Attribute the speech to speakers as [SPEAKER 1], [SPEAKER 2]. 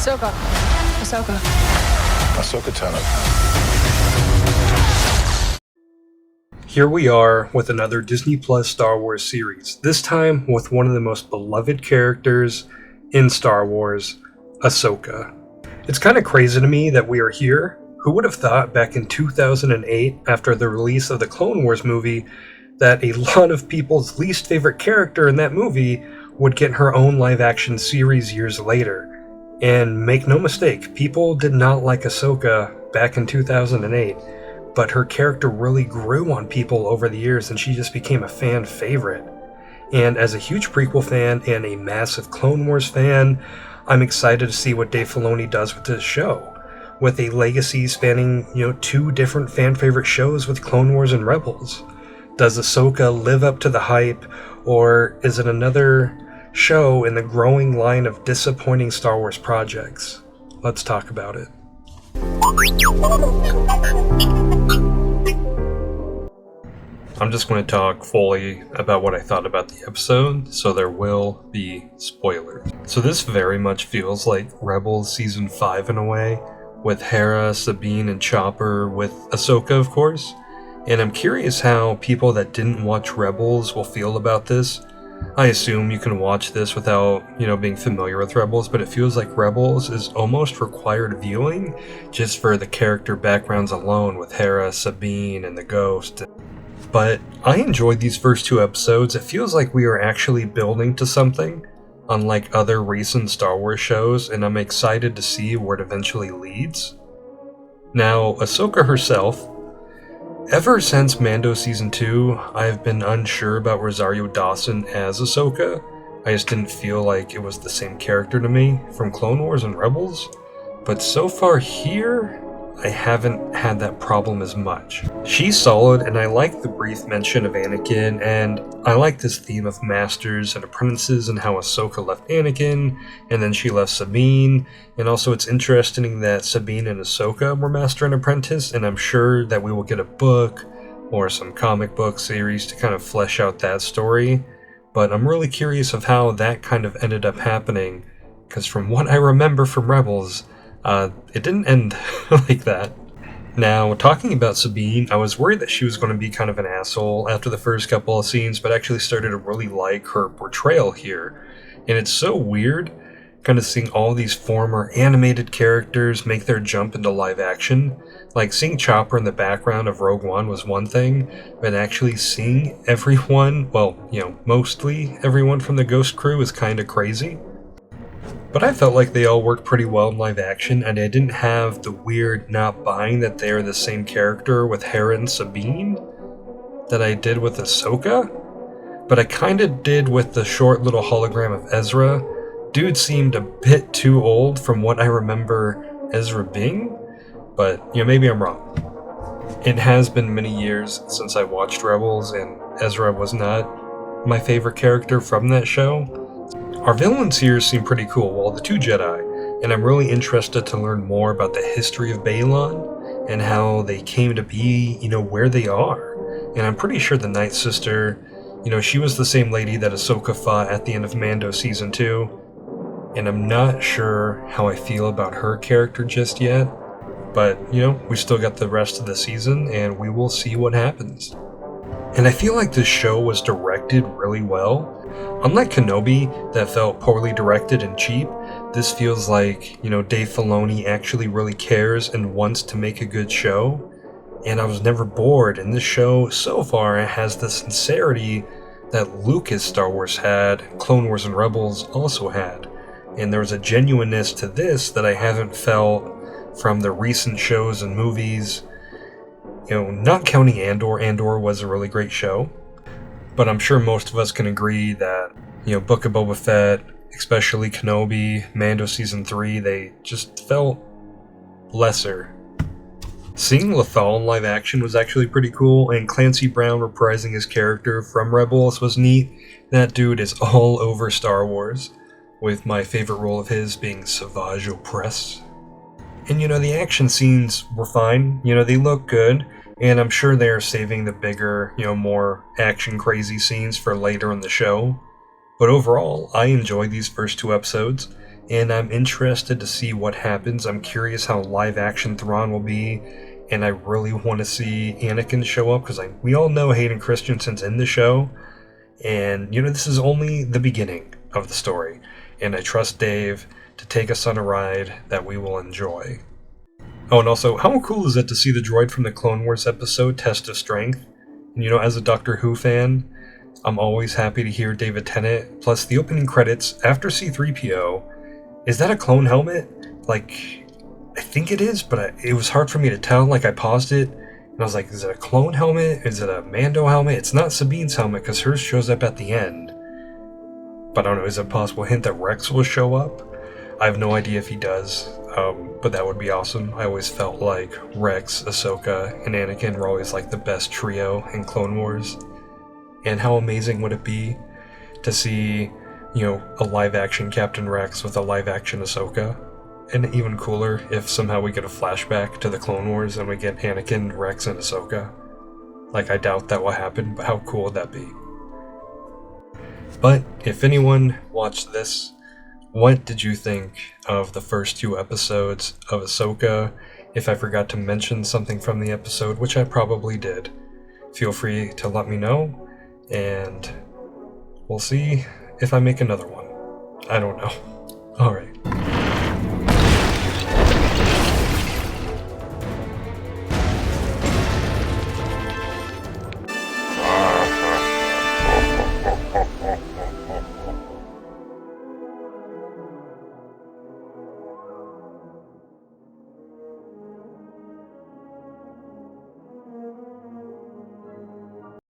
[SPEAKER 1] Ahsoka. Ahsoka.
[SPEAKER 2] Ahsoka Tano.
[SPEAKER 3] Here we are with another Disney Plus Star Wars series, this time with one of the most beloved characters in Star Wars, Ahsoka. It's kind of crazy to me that we are here. Who would have thought back in 2008, after the release of the Clone Wars movie, that a lot of people's least favorite character in that movie would get her own live-action series years later. And make no mistake, people did not like Ahsoka back in 2008, but her character really grew on people over the years and she just became a fan favorite. And as a huge prequel fan and a massive Clone Wars fan, I'm excited to see what Dave Filoni does with this show. With a legacy spanning, two different fan favorite shows with Clone Wars and Rebels. Does Ahsoka live up to the hype, or is it another show in the growing line of disappointing Star Wars projects? Let's talk about it. I'm just going to talk fully about what I thought about the episode, so there will be spoilers. So this very much feels like Rebels Season 5 in a way, with Hera, Sabine, and Chopper, with Ahsoka of course. And I'm curious how people that didn't watch Rebels will feel about this. I assume you can watch this without, being familiar with Rebels, but it feels like Rebels is almost required viewing just for the character backgrounds alone with Hera, Sabine, and the Ghost. But I enjoyed these first two episodes. It feels like we are actually building to something, unlike other recent Star Wars shows, and I'm excited to see where it eventually leads. Now, Ahsoka herself, ever since Mando Season 2, I've been unsure about Rosario Dawson as Ahsoka. I just didn't feel like it was the same character to me from Clone Wars and Rebels. But so far here, I haven't had that problem as much. She's solid, and I like the brief mention of Anakin, and I like this theme of masters and apprentices and how Ahsoka left Anakin, and then she left Sabine, and also it's interesting that Sabine and Ahsoka were master and apprentice, and I'm sure that we will get a book or some comic book series to kind of flesh out that story, but I'm really curious of how that kind of ended up happening, because from what I remember from Rebels, it didn't end like that. Now, talking about Sabine, I was worried that she was going to be kind of an asshole after the first couple of scenes, but actually started to really like her portrayal here. And it's so weird, kind of seeing all these former animated characters make their jump into live action. Like, seeing Chopper in the background of Rogue One was one thing, but actually seeing everyone, mostly everyone from the Ghost crew is kind of crazy. But I felt like they all worked pretty well in live action, and I didn't have the weird not buying that they are the same character with Hera and Sabine that I did with Ahsoka. But I kinda did with the short little hologram of Ezra. Dude seemed a bit too old from what I remember Ezra being, but maybe I'm wrong. It has been many years since I watched Rebels, and Ezra was not my favorite character from that show. Our villains here seem pretty cool, well, the two Jedi, and I'm really interested to learn more about the history of Baylan and how they came to be, where they are. And I'm pretty sure the Night Sister, she was the same lady that Ahsoka fought at the end of Mando Season 2, and I'm not sure how I feel about her character just yet, but, we still got the rest of the season, and we will see what happens. And I feel like this show was directed really well. Unlike Kenobi, that felt poorly directed and cheap, this feels like, Dave Filoni actually really cares and wants to make a good show. And I was never bored, and this show, so far, has the sincerity that Lucas Star Wars had, Clone Wars and Rebels also had. And there was a genuineness to this that I haven't felt from the recent shows and movies. Not counting Andor. Andor was a really great show. But I'm sure most of us can agree that, Book of Boba Fett, especially Kenobi, Mando Season 3, they just felt lesser. Seeing Lothal in live action was actually pretty cool, and Clancy Brown reprising his character from Rebels was neat. That dude is all over Star Wars, with my favorite role of his being Savage Opress. And the action scenes were fine, they look good. And I'm sure they are saving the bigger, more action-crazy scenes for later in the show. But overall, I enjoyed these first two episodes, and I'm interested to see what happens. I'm curious how live action Thrawn will be, and I really want to see Anakin show up, because we all know Hayden Christensen's in the show, and this is only the beginning of the story, and I trust Dave to take us on a ride that we will enjoy. Oh, and also, how cool is it to see the droid from the Clone Wars episode, Test of Strength? And as a Doctor Who fan, I'm always happy to hear David Tennant, plus the opening credits after C-3PO. Is that a clone helmet? I think it is, but it was hard for me to tell. I paused it, and I was like, is it a clone helmet? Is it a Mando helmet? It's not Sabine's helmet, because hers shows up at the end. But I don't know, is it a possible hint that Rex will show up? I have no idea if he does, but that would be awesome. I always felt like Rex, Ahsoka, and Anakin were always the best trio in Clone Wars. And how amazing would it be to see a live-action Captain Rex with a live-action Ahsoka? And even cooler if somehow we get a flashback to the Clone Wars and we get Anakin, Rex, and Ahsoka. I doubt that will happen, but how cool would that be? But if anyone watched this, what did you think of the first 2 episodes of Ahsoka? If I forgot to mention something from the episode, which I probably did, feel free to let me know, and we'll see if I make another one. I don't know. Alright.